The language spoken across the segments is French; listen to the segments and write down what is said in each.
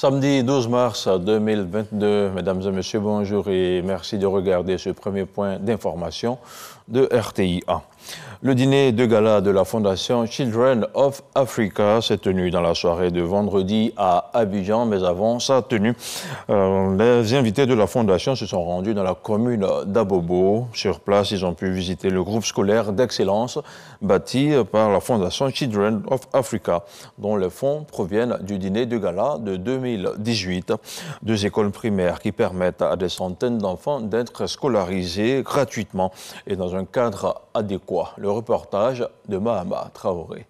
Samedi 12 mars 2022, mesdames et messieurs, bonjour et merci de regarder ce premier point d'information de RTIA. Le dîner de gala de la Fondation Children of Africa s'est tenu dans la soirée de vendredi à Abidjan, mais avant sa tenue, les invités de la Fondation se sont rendus dans la commune d'Abobo. Sur place, ils ont pu visiter le groupe scolaire d'excellence bâti par la Fondation Children of Africa, dont les fonds proviennent du dîner de gala de 2018. Deux écoles primaires qui permettent à des centaines d'enfants d'être scolarisés gratuitement et dans un cadre adéquat. Le reportage de Mahama Traoré.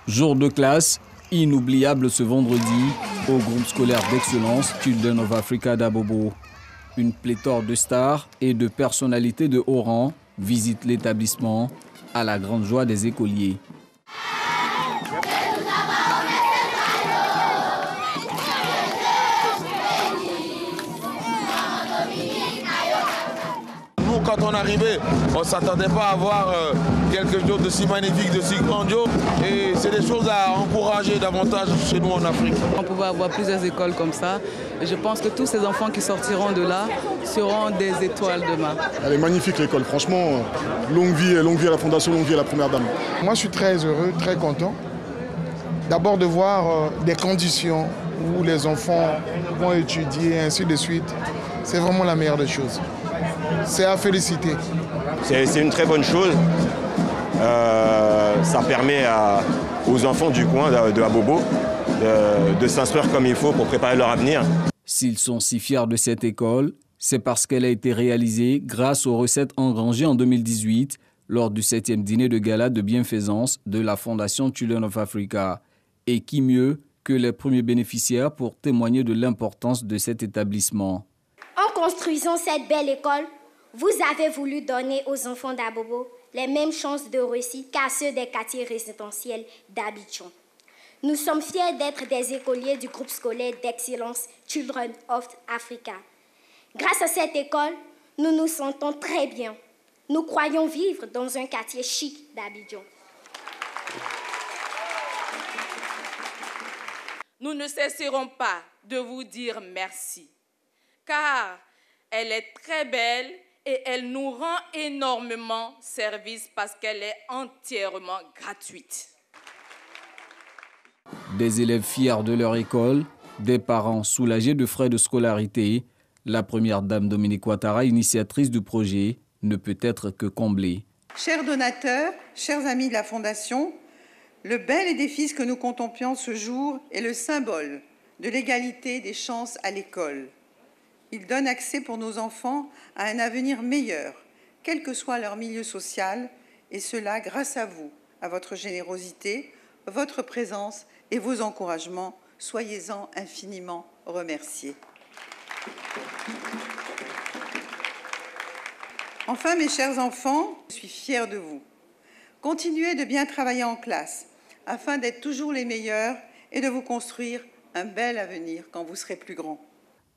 Jour de classe, inoubliable ce vendredi au groupe scolaire d'excellence Children of Africa d'Abobo. Une pléthore de stars et de personnalités de haut rang visitent l'établissement à la grande joie des écoliers. Quand on arrivait, on ne s'attendait pas à voir quelque chose de si magnifique, de si grandiose. Et c'est des choses à encourager davantage chez nous en Afrique. On pouvait avoir plusieurs écoles comme ça. Et je pense que tous ces enfants qui sortiront de là seront des étoiles demain. Elle est magnifique l'école, franchement. Longue vie à la Fondation, longue vie à la Première Dame. Moi je suis très heureux, très content. D'abord de voir des conditions où les enfants vont étudier, ainsi de suite. C'est vraiment la meilleure des choses. C'est à féliciter. C'est une très bonne chose. Ça permet aux enfants du coin de Abobo de s'instruire comme il faut pour préparer leur avenir. S'ils sont si fiers de cette école, c'est parce qu'elle a été réalisée grâce aux recettes engrangées en 2018 lors du 7e dîner de gala de bienfaisance de la Fondation Children of Africa. Et qui mieux que les premiers bénéficiaires pour témoigner de l'importance de cet établissement. En construisant cette belle école, vous avez voulu donner aux enfants d'Abobo les mêmes chances de réussite qu'à ceux des quartiers résidentiels d'Abidjan. Nous sommes fiers d'être des écoliers du groupe scolaire d'excellence Children of Africa. Grâce à cette école, nous nous sentons très bien. Nous croyons vivre dans un quartier chic d'Abidjan. Nous ne cesserons pas de vous dire merci, car elle est très belle et elle nous rend énormément service parce qu'elle est entièrement gratuite. Des élèves fiers de leur école, des parents soulagés de frais de scolarité, la première dame Dominique Ouattara, initiatrice du projet, ne peut être que comblée. Chers donateurs, chers amis de la Fondation, le bel édifice que nous contemplions ce jour est le symbole de l'égalité des chances à l'école. Il donne accès pour nos enfants à un avenir meilleur, quel que soit leur milieu social, et cela grâce à vous, à votre générosité, votre présence et vos encouragements. Soyez-en infiniment remerciés. Enfin, mes chers enfants, je suis fière de vous. Continuez de bien travailler en classe, afin d'être toujours les meilleurs et de vous construire un bel avenir quand vous serez plus grands.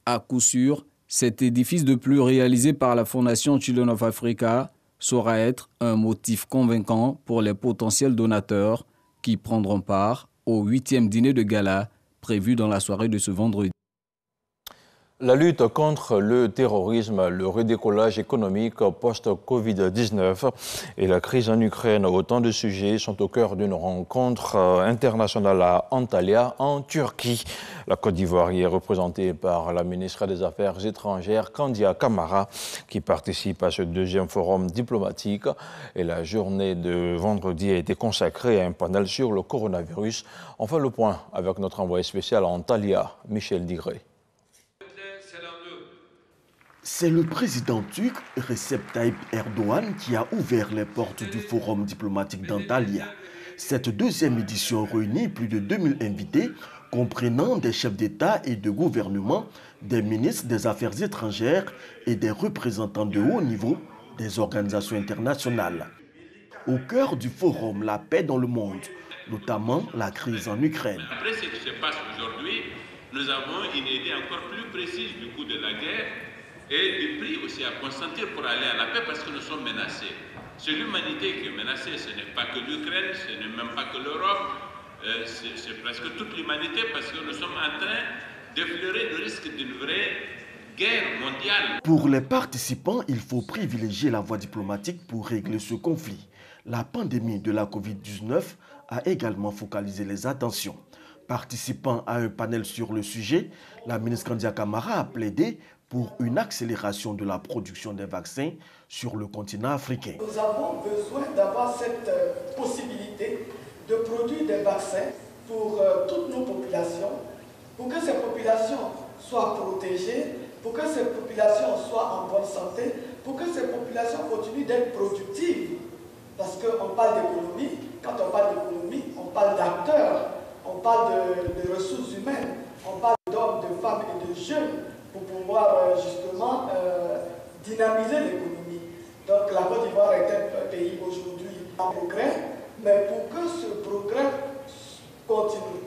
À coup sûr, cet édifice de plus réalisé par la Fondation Children of Africa saura être un motif convaincant pour les potentiels donateurs qui prendront part au 8e dîner de gala prévu dans la soirée de ce vendredi. La lutte contre le terrorisme, le redécollage économique post-Covid-19 et la crise en Ukraine, autant de sujets sont au cœur d'une rencontre internationale à Antalya, en Turquie. La Côte d'Ivoire y est représentée par la ministre des Affaires étrangères, Kandia Camara, qui participe à ce deuxième forum diplomatique. Et la journée de vendredi a été consacrée à un panel sur le coronavirus. On fait le point avec notre envoyé spécial à Antalya, Michel Digré. C'est le président turc Recep Tayyip Erdogan qui a ouvert les portes du forum diplomatique d'Antalya. Cette deuxième édition réunit plus de 2000 invités, comprenant des chefs d'État et de gouvernement, des ministres des Affaires étrangères et des représentants de haut niveau des organisations internationales. Au cœur du forum, la paix dans le monde, notamment la crise en Ukraine. Après ce qui se passe aujourd'hui, nous avons une idée encore plus précise du coût de la guerre et du prix aussi à consentir pour aller à la paix parce que nous sommes menacés. C'est l'humanité qui est menacée, ce n'est pas que l'Ukraine, ce n'est même pas que l'Europe, c'est presque toute l'humanité parce que nous sommes en train d'effleurer le risque d'une vraie guerre mondiale. Pour les participants, il faut privilégier la voie diplomatique pour régler ce conflit. La pandémie de la Covid-19 a également focalisé les attentions. Participant à un panel sur le sujet, la ministre Kandia Camara a plaidé pour une accélération de la production des vaccins sur le continent africain. Nous avons besoin d'avoir cette possibilité de produire des vaccins pour toutes nos populations, pour que ces populations soient protégées, pour que ces populations soient en bonne santé, pour que ces populations continuent d'être productives. Parce qu'on parle d'économie, quand on parle d'économie, on parle d'acteurs, on parle de ressources humaines, on parle d'hommes, de femmes et de jeunes pour pouvoir justement dynamiser l'économie. Donc la Côte d'Ivoire est un pays aujourd'hui en progrès, mais pour que ce progrès continue,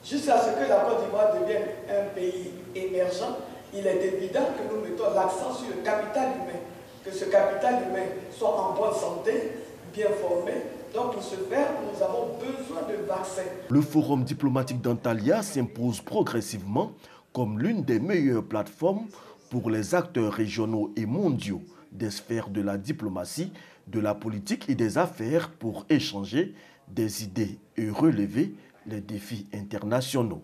jusqu'à ce que la Côte d'Ivoire devienne un pays émergent, il est évident que nous mettons l'accent sur le capital humain, que ce capital humain soit en bonne santé, bien formé. Donc pour ce faire, nous avons besoin de vaccins. Le forum diplomatique d'Antalya s'impose progressivement comme l'une des meilleures plateformes pour les acteurs régionaux et mondiaux des sphères de la diplomatie, de la politique et des affaires pour échanger des idées et relever les défis internationaux.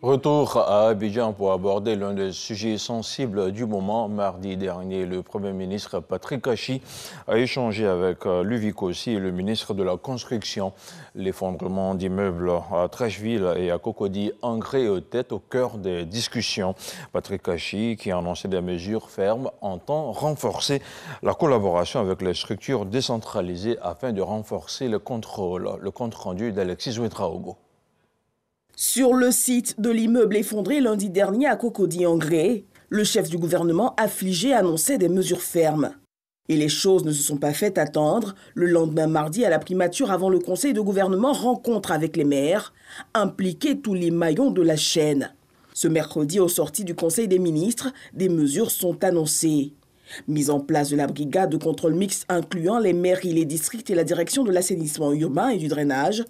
Retour à Abidjan pour aborder l'un des sujets sensibles du moment. Mardi dernier, le Premier ministre Patrick Kachi a échangé avec Luvi Kossi et le ministre de la Construction. L'effondrement d'immeubles à Trècheville et à Cocody-Angré est au cœur des discussions. Patrick Kachi, qui a annoncé des mesures fermes, entend renforcer la collaboration avec les structures décentralisées afin de renforcer le contrôle. Le compte rendu d'Alexis Ouetraogo. Sur le site de l'immeuble effondré lundi dernier à Cocody-Angré, le chef du gouvernement affligé annonçait des mesures fermes. Et les choses ne se sont pas fait attendre. Le lendemain mardi, à la primature avant le conseil de gouvernement, rencontre avec les maires, impliquer tous les maillons de la chaîne. Ce mercredi, au sorti du conseil des ministres, des mesures sont annoncées. Mise en place de la brigade de contrôle mixte incluant les mairies, les districts et la direction de l'assainissement urbain et du drainage.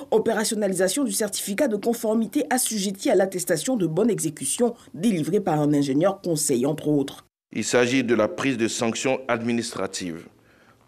Opérationnalisation du certificat de conformité assujetti à l'attestation de bonne exécution délivré par un ingénieur conseil, entre autres. Il s'agit de la prise de sanctions administratives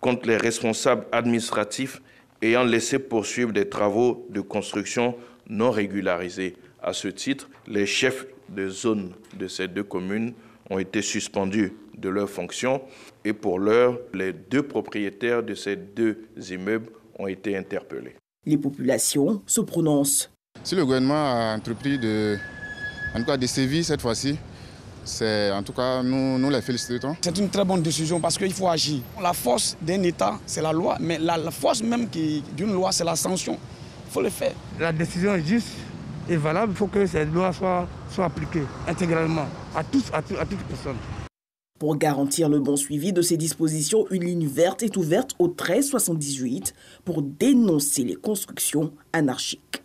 contre les responsables administratifs ayant laissé poursuivre des travaux de construction non régularisés. À ce titre, les chefs de zone de ces deux communes ont été suspendus de leurs fonctions et pour l'heure, les deux propriétaires de ces deux immeubles ont été interpellés. Les populations se prononcent. Si le gouvernement a entrepris de sévir cette fois-ci, en tout cas, nous les félicitons. C'est une très bonne décision parce qu'il faut agir. La force d'un État, c'est la loi, mais la force même d'une loi, c'est la sanction. Il faut le faire. La décision est juste et valable. Il faut que cette loi soit appliquée intégralement à toute personne. Pour garantir le bon suivi de ces dispositions, une ligne verte est ouverte au 1378 pour dénoncer les constructions anarchiques.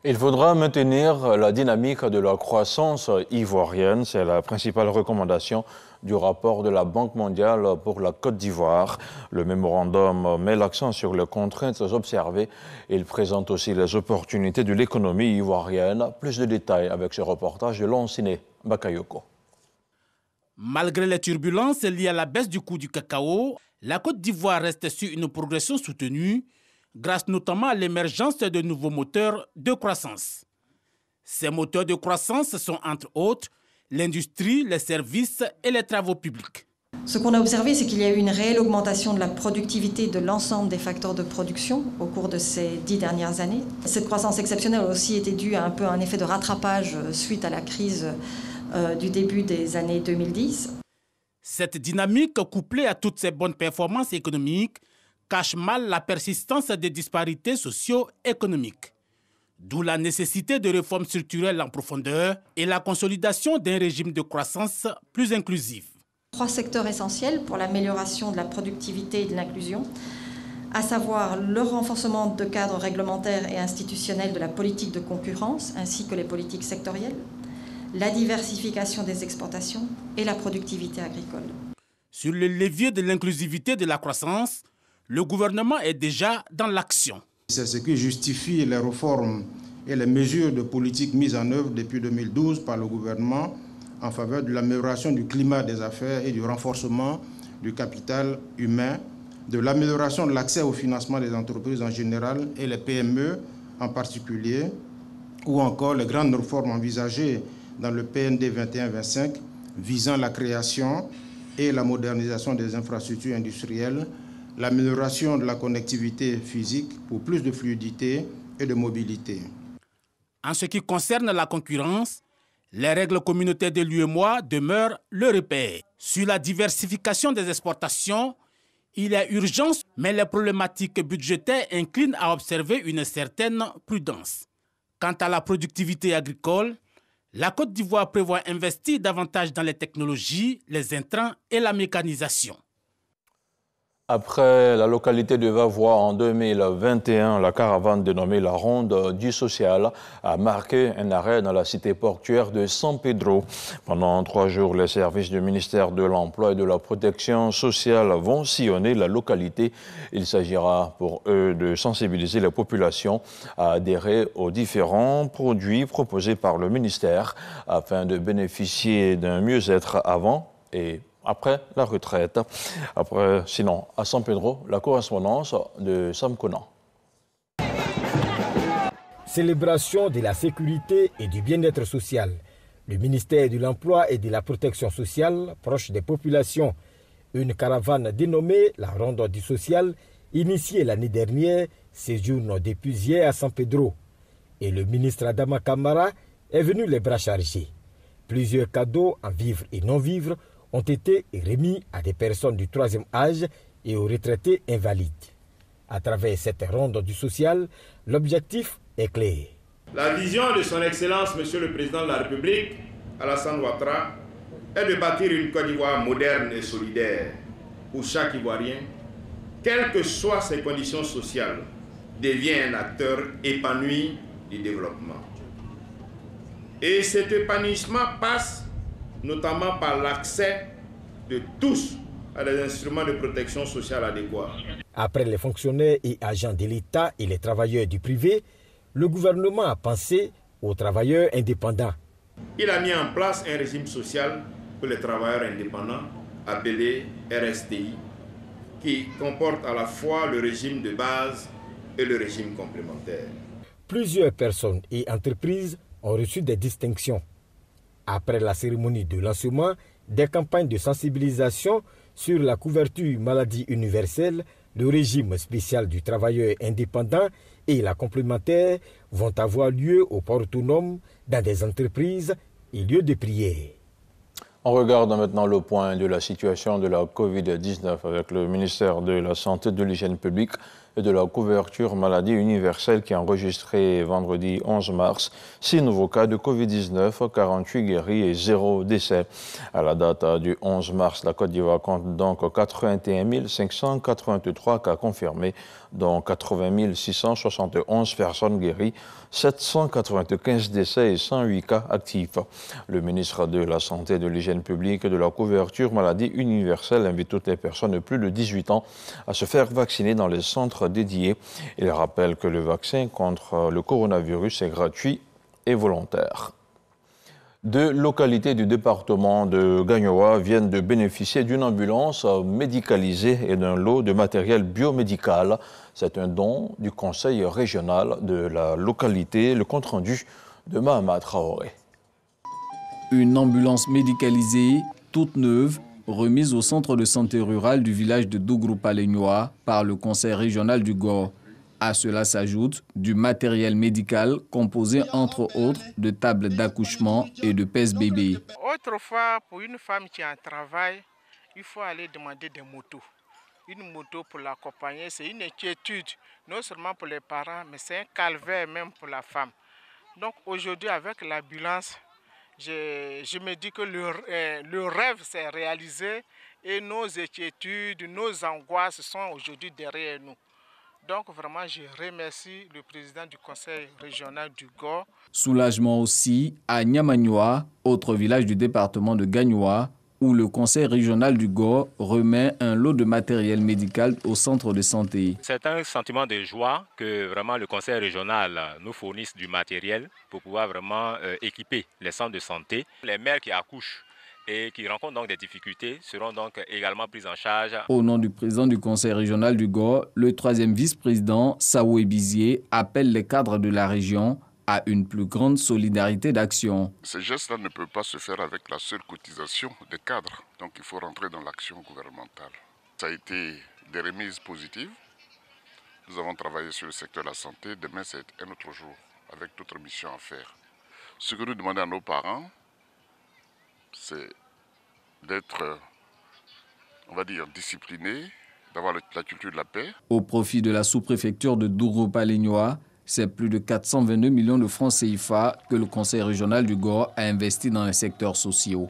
Il faudra maintenir la dynamique de la croissance ivoirienne. C'est la principale recommandation du rapport de la Banque mondiale pour la Côte d'Ivoire. Le mémorandum met l'accent sur les contraintes observées. Il présente aussi les opportunités de l'économie ivoirienne. Plus de détails avec ce reportage de Lonsiné Bakayoko. Malgré les turbulences liées à la baisse du coût du cacao, la Côte d'Ivoire reste sur une progression soutenue, grâce notamment à l'émergence de nouveaux moteurs de croissance. Ces moteurs de croissance sont entre autres l'industrie, les services et les travaux publics. Ce qu'on a observé, c'est qu'il y a eu une réelle augmentation de la productivité de l'ensemble des facteurs de production au cours de ces 10 dernières années. Cette croissance exceptionnelle a aussi été due à un effet de rattrapage suite à la crise du début des années 2010. Cette dynamique, couplée à toutes ces bonnes performances économiques, cache mal la persistance des disparités socio-économiques. D'où la nécessité de réformes structurelles en profondeur et la consolidation d'un régime de croissance plus inclusif. 3 secteurs essentiels pour l'amélioration de la productivité et de l'inclusion, à savoir le renforcement de cadres réglementaires et institutionnels de la politique de concurrence ainsi que les politiques sectorielles, la diversification des exportations et la productivité agricole. Sur le levier de l'inclusivité de la croissance, le gouvernement est déjà dans l'action. C'est ce qui justifie les réformes et les mesures de politique mises en œuvre depuis 2012 par le gouvernement en faveur de l'amélioration du climat des affaires et du renforcement du capital humain, de l'amélioration de l'accès au financement des entreprises en général et les PME en particulier, ou encore les grandes réformes envisagées dans le PND 21-25 visant la création et la modernisation des infrastructures industrielles, l'amélioration de la connectivité physique pour plus de fluidité et de mobilité. En ce qui concerne la concurrence, les règles communautaires de l'UEMOA demeurent le repère. Sur la diversification des exportations, il y a urgence, mais les problématiques budgétaires inclinent à observer une certaine prudence. Quant à la productivité agricole, la Côte d'Ivoire prévoit investir davantage dans les technologies, les intrants et la mécanisation. Après la localité de Vavois en 2021, la caravane dénommée la Ronde du Social a marqué un arrêt dans la cité portuaire de San Pedro. Pendant 3 jours, les services du ministère de l'Emploi et de la Protection sociale vont sillonner la localité. Il s'agira pour eux de sensibiliser la population à adhérer aux différents produits proposés par le ministère afin de bénéficier d'un mieux-être avant et après la retraite. Sinon, à San Pedro, la correspondance de Sam Conan. Célébration de la sécurité et du bien-être social. Le ministère de l'Emploi et de la Protection sociale, proche des populations. Une caravane dénommée la Ronde du Social, initiée l'année dernière, séjourne depuis hier à San Pedro. Et le ministre Adama Kamara est venu les bras chargés. Plusieurs cadeaux en vivres et non-vivres ont été remis à des personnes du 3e âge et aux retraités invalides. À travers cette ronde du social, l'objectif est clair. La vision de son Excellence, Monsieur le Président de la République, Alassane Ouattara, est de bâtir une Côte d'Ivoire moderne et solidaire, où chaque Ivoirien, quelles que soient ses conditions sociales, devient un acteur épanoui du développement. Et cet épanouissement passe notamment par l'accès de tous à des instruments de protection sociale adéquats. Après les fonctionnaires et agents de l'État et les travailleurs du privé, le gouvernement a pensé aux travailleurs indépendants. Il a mis en place un régime social pour les travailleurs indépendants, appelé RSTI, qui comporte à la fois le régime de base et le régime complémentaire. Plusieurs personnes et entreprises ont reçu des distinctions. Après la cérémonie de lancement, des campagnes de sensibilisation sur la couverture maladie universelle, le régime spécial du travailleur indépendant et la complémentaire vont avoir lieu au port autonome, dans des entreprises et lieux de prière. On regarde maintenant le point de la situation de la COVID-19 avec le ministère de la Santé, de l'Hygiène publique et de la couverture maladie universelle qui a enregistré vendredi 11 mars 6 nouveaux cas de COVID-19, 48 guéris et 0 décès. À la date du 11 mars, la Côte d'Ivoire compte donc 81 583 cas confirmés, dont 80 671 personnes guéries, 795 décès et 108 cas actifs. Le ministre de la Santé, de l'Hygiène publique et de la couverture maladie universelle invite toutes les personnes de plus de 18 ans à se faire vacciner dans les centres dédiés. Il rappelle que le vaccin contre le coronavirus est gratuit et volontaire. 2 localités du département de Gagnoa viennent de bénéficier d'une ambulance médicalisée et d'un lot de matériel biomédical. C'est un don du conseil régional de la localité. Le compte-rendu de Mahama Traoré. Une ambulance médicalisée, toute neuve, remise au centre de santé rural du village de Dougrou-Palegnoa par le conseil régional du Gor. À cela s'ajoute du matériel médical composé entre autres de tables d'accouchement et de pèse-bébé. Autrefois, pour une femme qui a un travail, il faut aller demander des motos. Une moto pour l'accompagner, c'est une inquiétude, non seulement pour les parents, mais c'est un calvaire même pour la femme. Donc aujourd'hui, avec l'ambulance, je me dis que le rêve s'est réalisé et nos inquiétudes, nos angoisses sont aujourd'hui derrière nous. Donc vraiment, je remercie le président du conseil régional du Gor. Soulagement aussi à Niamagnoa, autre village du département de Gagnoa, où le conseil régional du Gor remet un lot de matériel médical au centre de santé. C'est un sentiment de joie que vraiment le conseil régional nous fournisse du matériel pour pouvoir vraiment équiper les centres de santé. Les mères qui accouchent et qui rencontrent donc des difficultés seront donc également prises en charge. Au nom du président du conseil régional du Gor, le 3e vice-président, Saoué Bizier, appelle les cadres de la région à une plus grande solidarité d'action. Ce geste-là ne peut pas se faire avec la seule cotisation des cadres. Donc il faut rentrer dans l'action gouvernementale. Ça a été des remises positives. Nous avons travaillé sur le secteur de la santé. Demain, c'est un autre jour, avec d'autres missions à faire. Ce que nous demandons à nos parents, c'est d'être, on va dire, disciplinés, d'avoir la culture de la paix. Au profit de la sous-préfecture de Douro-Palignoa, c'est plus de 422 millions de francs CFA que le conseil régional du Gor a investi dans les secteurs sociaux.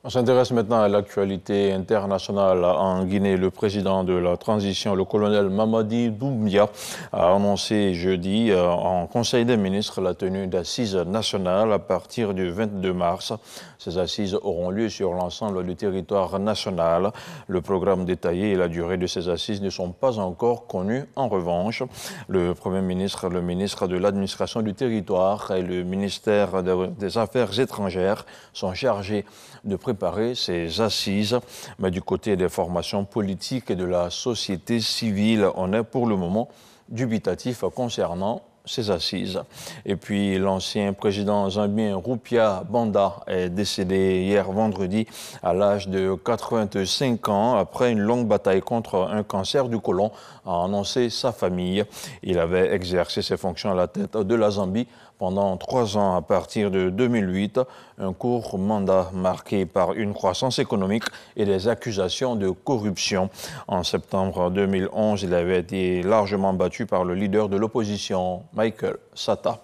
On s'intéresse maintenant à l'actualité internationale en Guinée. Le président de la transition, le colonel Mamadi Doumbia, a annoncé jeudi en Conseil des ministres la tenue d'assises nationales à partir du 22 mars. Ces assises auront lieu sur l'ensemble du territoire national. Le programme détaillé et la durée de ces assises ne sont pas encore connus. En revanche, le Premier ministre, le ministre de l'administration du territoire et le ministère des Affaires étrangères sont chargés de préparer ces assises. Mais du côté des formations politiques et de la société civile, on est pour le moment dubitatif concernant ces assises. Et puis l'ancien président zambien Rupia Banda est décédé hier vendredi à l'âge de 85 ans après une longue bataille contre un cancer du côlon, a annoncé sa famille. Il avait exercé ses fonctions à la tête de la Zambie pendant 3 ans à partir de 2008, un court mandat marqué par une croissance économique et des accusations de corruption. En septembre 2011, il avait été largement battu par le leader de l'opposition, Michael Sata.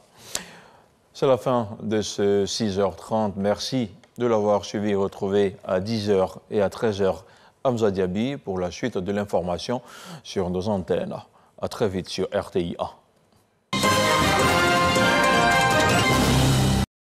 C'est la fin de ce 6h30. Merci de l'avoir suivi et retrouvé à 10h et à 13h Hamza Diaby pour la suite de l'information sur nos antennes. À très vite sur RTI1.